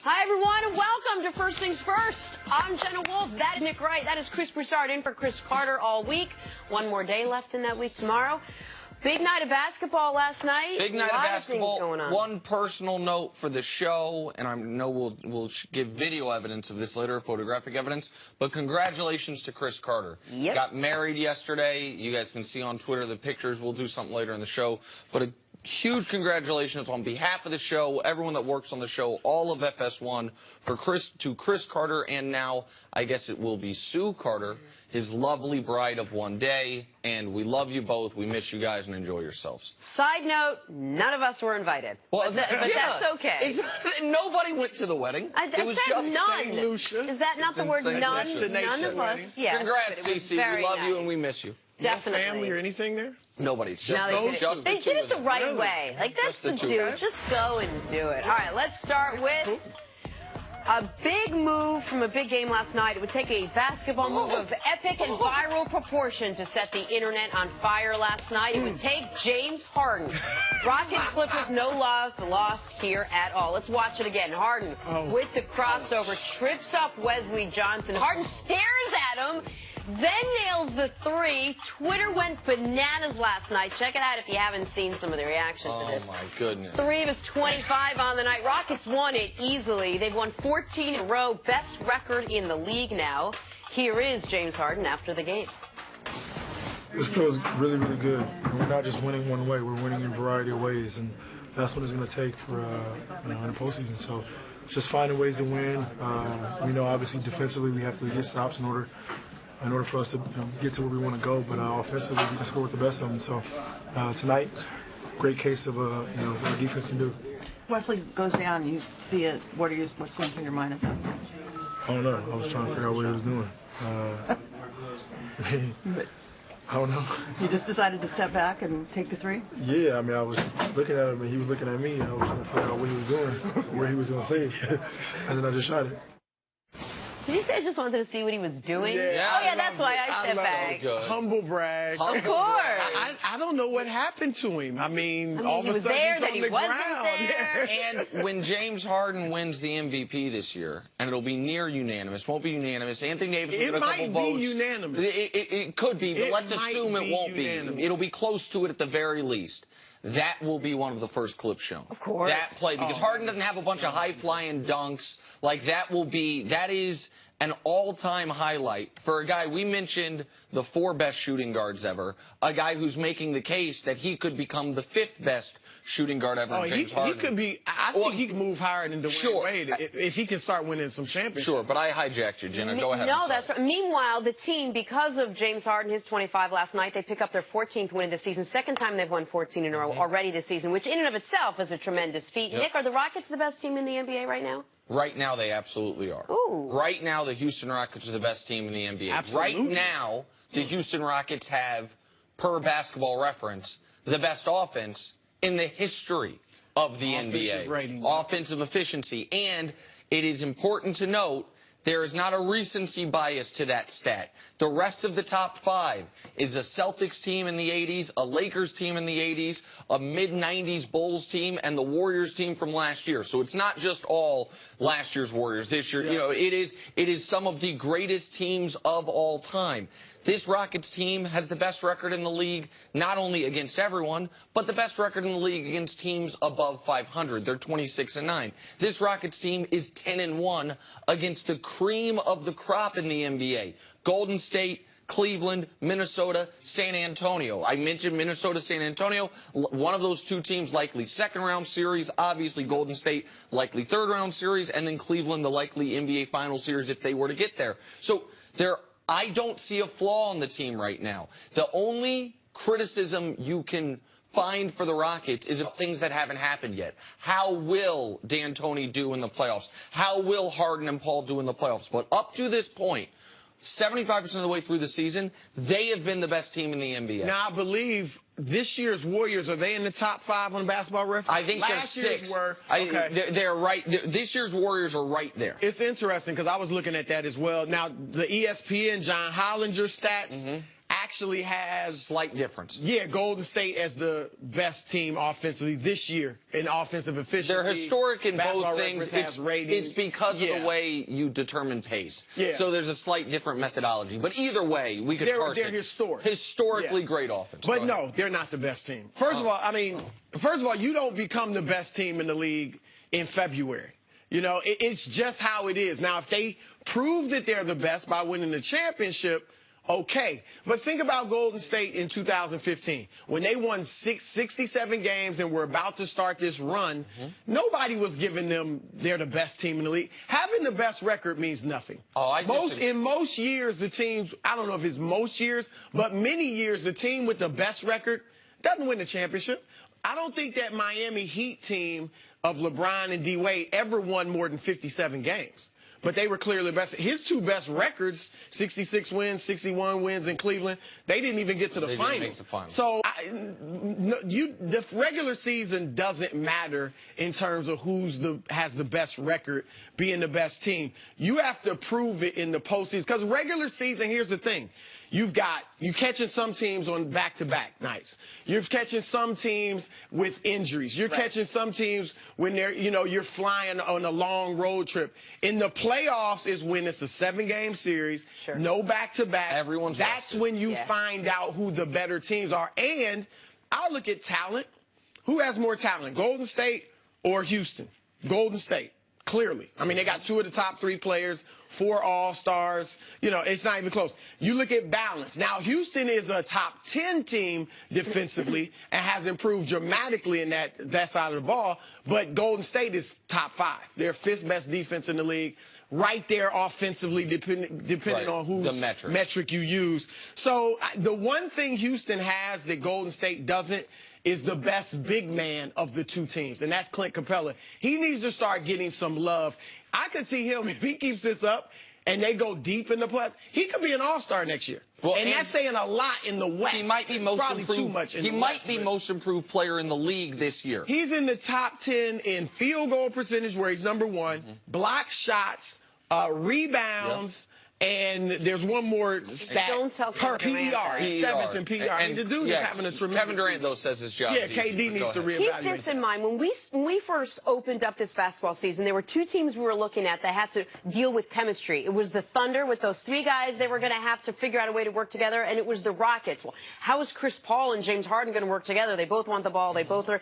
Hi, everyone, and welcome to First Things First. I'm Jenna Wolf. That is Nick Wright. That is Chris Broussard in for Chris Carter all week. One more day left in that week tomorrow. Big night of basketball last night. Big night of basketball. Going on. One personal note for the show, and I know we'll give video evidence of this later, photographic evidence, but congratulations to Chris Carter. Yep. Got married yesterday. You guys can see on Twitter the pictures. We'll do something later in the show, but a huge congratulations on behalf of the show, everyone that works on the show, all of FS1, for Chris Carter, and now I guess it will be Sue Carter, his lovely bride of one day. And we love you both. We miss you guys, and enjoy yourselves. Side note, none of us were invited. Well, but that's okay. Nobody went to the wedding. It was said just none. St. Lucia. Is that not the word St. none? Lucia. None of us. Yes. Congrats, Cece. We love you, and we miss you. Definitely. No family or anything there? Nobody. It's just No, just they the two did it of the them. right Really? way. Like, that's Just the the two. dude. Okay. Just go and do it. All right, let's start with a big move from a big game last night. It would take a basketball move of epic and viral proportion to set the internet on fire last night. It would take James Harden. Rockets Clippers, no love lost here at all. Let's watch it again. Harden with the crossover trips up Wesley Johnson. Harden stares at him, then nails the three. Twitter went bananas last night. Check it out if you haven't seen some of the reaction to this. Oh, my goodness. 3 of his 25 on the night. Rockets won it easily. They've won 14 in a row. Best record in the league now. Here is James Harden after the game. This feels really, really good. We're not just winning one way. We're winning in a variety of ways, and that's what it's going to take for in the postseason. So just finding ways to win. We know, obviously, defensively we have to get stops in order for us to get to where we want to go. But offensively, we can score with the best of them. So tonight, great case of what the defense can do. Wesley goes down, you see it. What's going through your mind at that point? I don't know. I was trying to figure out what he was doing. I don't know. You just decided to step back and take the three? Yeah, I mean, I was looking at him and he was looking at me. I was trying to figure out what he was doing, where he was going to save, and then I just shot it. Did you say I just wanted to see what he was doing? Yeah, Oh, yeah, that's why I stepped love back. Good. Humble brag. Of course. I don't know what happened to him. I mean all of he a was sudden there, he's then on he the wasn't ground. there. Yeah. And when James Harden wins the MVP this year, and it'll be near unanimous, won't be unanimous. Anthony Davis will It get a couple might votes. be unanimous. It could be, but It let's might assume it be won't unanimous. be. It'll be close to it at the very least. That will be one of the first clips shown. Of course. That play, because Harden doesn't have a bunch of high-flying dunks. Like, that is an all-time highlight for a guy. We mentioned the 4 best shooting guards ever, a guy who's making the case that he could become the 5th best shooting guard ever. Oh, James he Harden. could be. I think he can move higher than Dwayne Wade if he can start winning some championships. Sure, but I hijacked you, Jenna. Go ahead. No, that's right. Meanwhile, the team, because of James Harden, his 25 last night, they pick up their 14th win of the season. Second time they've won 14 in a row already this season, which in and of itself is a tremendous feat. Yep. Nick, are the Rockets the best team in the NBA right now? Right now, they absolutely are. Ooh. Right now, the Houston Rockets are the best team in the NBA. Absolutely. Right now, the Houston Rockets have, per Basketball Reference, the best offense in the history of the NBA. Rating. Offensive efficiency. And it is important to note, there is not a recency bias to that stat. The rest of the top 5 is a Celtics team in the 80s, a Lakers team in the 80s, a mid-90s Bulls team, and the Warriors team from last year. So it's not just all last year's Warriors this year. Yeah. It is some of the greatest teams of all time. This Rockets team has the best record in the league, not only against everyone, but the best record in the league against teams above 500. They're 26-9. This Rockets team is 10-1 against the cream of the crop in the NBA. Golden State, Cleveland, Minnesota, San Antonio. I mentioned Minnesota, San Antonio. One of those two teams likely second-round series. Obviously, Golden State likely third-round series. And then Cleveland, the likely NBA final series if they were to get there. So I don't see a flaw on the team right now. The only criticism you can find for the Rockets is of things that haven't happened yet. How will D'Antoni do in the playoffs? How will Harden and Paul do in the playoffs? But up to this point, 75% of the way through the season, they have been the best team in the NBA. Now, I believe this year's Warriors, are they in the top 5 on Basketball Reference? I think Last they're year's 6. were. Okay. They're right. This year's Warriors are right there. It's interesting because I was looking at that as well. Now, the ESPN John Hollinger stats actually has Slight difference. Yeah, Golden State as the best team offensively this year in offensive efficiency. They're historic in Basketball both things. Reference has ratings. It's because of Yeah. the way you determine pace. Yeah. So there's a slight different methodology. But either way, we could parse They're it. historic. Historically Yeah. great offense. But Go ahead. no, they're not the best team. First of all, you don't become the best team in the league in February. You know, it's just how it is. Now, if they prove that they're the best by winning the championship, okay. But think about Golden State in 2015. When they won 67 games and were about to start this run, nobody was giving them they're the best team in the league. Having the best record means nothing. Oh, I disagree. In most years, the teams, I don't know if it's most years, but many years, the team with the best record doesn't win the championship. I don't think that Miami Heat team of LeBron and D. Wade ever won more than 57 games. But they were clearly the best. His two best records, 66 wins, 61 wins in Cleveland, they didn't even get to the They finals. didn't make the finals. So the regular season doesn't matter in terms of has the best record, being the best team. You have to prove it in the postseason. Because regular season, here's the thing. You catching some teams on back-to-back nights. You're catching some teams with injuries. You're catching some teams when you're flying on a long road trip. In the playoffs is when it's a 7-game series, no back-to-back. Everyone's That's rested. when you find out who the better teams are. And I'll look at talent. Who has more talent, Golden State or Houston? Golden State. Clearly. I mean, they got 2 of the top 3 players, 4 All-Stars. You know, it's not even close. You look at balance. Now, Houston is a top 10 team defensively and has improved dramatically in that side of the ball, but Golden State is top 5. They're 5th best defense in the league, right there offensively, depending on whose metric you use. So the one thing Houston has that Golden State doesn't is the best big man of the two teams, and that's Clint Capella. He needs to start getting some love. I could see him, if he keeps this up and they go deep in the playoffs, he could be an all-star next year. Well, and that's saying a lot in the West. He might be most improved. Too much in he the might West, be most improved player in the league this year. He's in the top 10 in field goal percentage, where he's number 1, block shots, rebounds, and there's one more stat. Don't tell per Kevin Durant PER. He's 7th in PER. I mean, the dude is having a tremendous Kevin Durant, though, says his job. Yeah, KD needs to reevaluate. Keep this in mind. When we first opened up this basketball season, there were 2 teams we were looking at that had to deal with chemistry. It was the Thunder with those 3 guys they were going to have to figure out a way to work together, and it was the Rockets. Well, how is Chris Paul and James Harden going to work together? They both want the ball. They both are.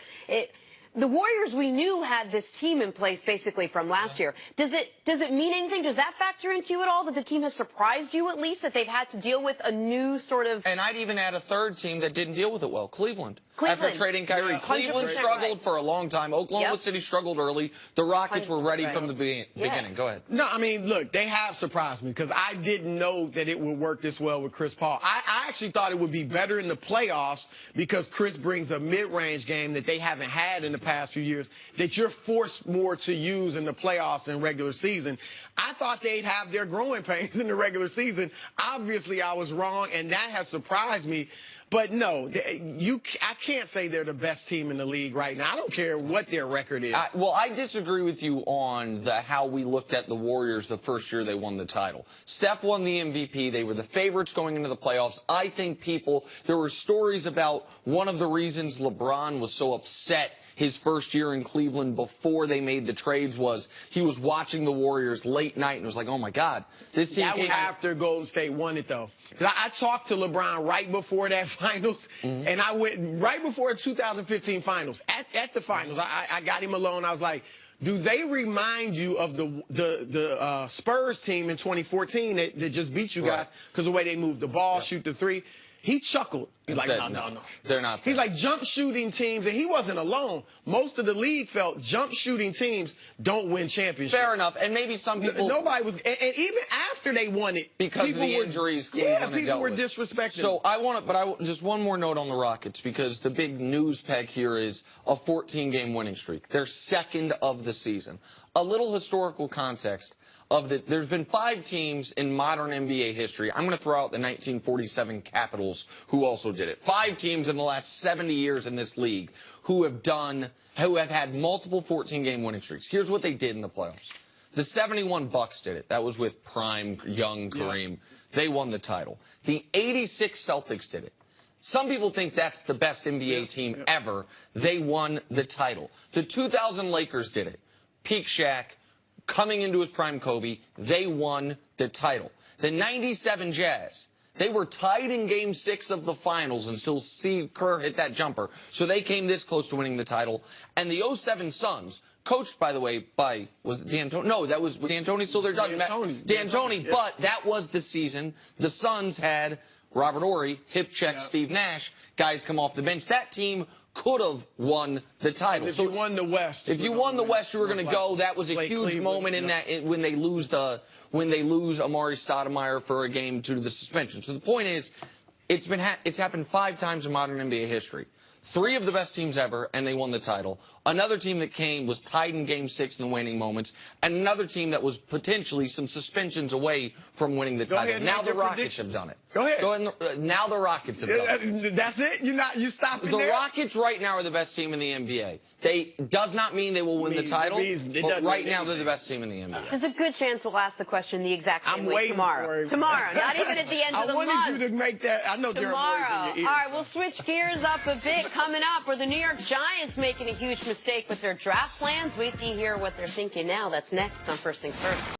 The Warriors, we knew, had this team in place basically from last year. Does it mean anything? Does that factor into you at all, that the team has surprised you at least, that they've had to deal with a new sort of... And I'd even add a third team that didn't deal with it well, Cleveland. After trading Kyrie. Yeah, Cleveland struggled for a long time. Oklahoma City struggled early. The Rockets were ready from the beginning. Go ahead. No, I mean, look, they have surprised me because I didn't know that it would work this well with Chris Paul. I actually thought it would be better in the playoffs because Chris brings a mid-range game that they haven't had in the past few years that you're forced more to use in the playoffs than regular season. I thought they'd have their growing pains in the regular season. Obviously, I was wrong, and that has surprised me. But no, I can't say they're the best team in the league right now. I don't care what their record is. Well, I disagree with you on how we looked at the Warriors the first year they won the title. Steph won the MVP. They were the favorites going into the playoffs. I think there were stories about one of the reasons LeBron was so upset his first year in Cleveland before they made the trades was he was watching the Warriors late night and was like, oh, my God. This team that was after Golden State won it, though. I talked to LeBron right before that finals, and I went right before the 2015 finals. At the finals, I got him alone. I was like, do they remind you of the Spurs team in 2014 that just beat you guys because the way they moved the ball, shoot the 3? He chuckled. He's like, no. They're not. He's like, jump shooting teams, and he wasn't alone. Most of the league felt jump shooting teams don't win championships. Fair enough. And maybe some people. Nobody was. And even after they won it. Because of the injuries. People were disrespecting. So just one more note on the Rockets, because the big news peg here is a 14-game winning streak. They're second of the season. A little historical context. There's been 5 teams in modern NBA history. I'm going to throw out the 1947 Capitals, who also did it. 5 teams in the last 70 years in this league who have had multiple 14-game winning streaks. Here's what they did in the playoffs. The 71 Bucks did it. That was with prime young Kareem. They won the title. The 86 Celtics did it. Some people think that's the best NBA team ever. They won the title. The 2000 Lakers did it. Peak Shaq, coming into his prime Kobe, they won the title. The 97 Jazz, they were tied in Game 6 of the finals until Steve Kerr hit that jumper. So they came this close to winning the title. And the 07 Suns, coached, by the way, by, was it D'Antoni? No, that was D'Antoni still there? D'Antoni, but that was the season. The Suns had Robert Horry, hip check Steve Nash, guys come off the bench. That team could have won the title. If you won the West. If you won the West, you were going to go. That was a huge moment in that when they lose Amari Stoudemire for a game due to the suspension. So the point is, it's happened 5 times in modern NBA history. 3 of the best teams ever, and they won the title. Another team that came was tied in Game 6 in the waning moments, and another team that was potentially some suspensions away from winning the title. Now the Rockets have done it. Go ahead. Now the Rockets have done it. That's it? You stopping The there? Rockets right now are the best team in the NBA. They does not mean they will win the title, but right now they're the best team in the NBA. There's a good chance we'll ask the question the exact same way waiting tomorrow. for it. Tomorrow, not even at the end of the month. I wanted you to make that. I know there are Tomorrow. words in your All ears. right, we'll switch gears up a bit. Coming up, are the New York Giants making a huge mistake with their draft plans? Wait till you hear what they're thinking now. That's next on First Things First.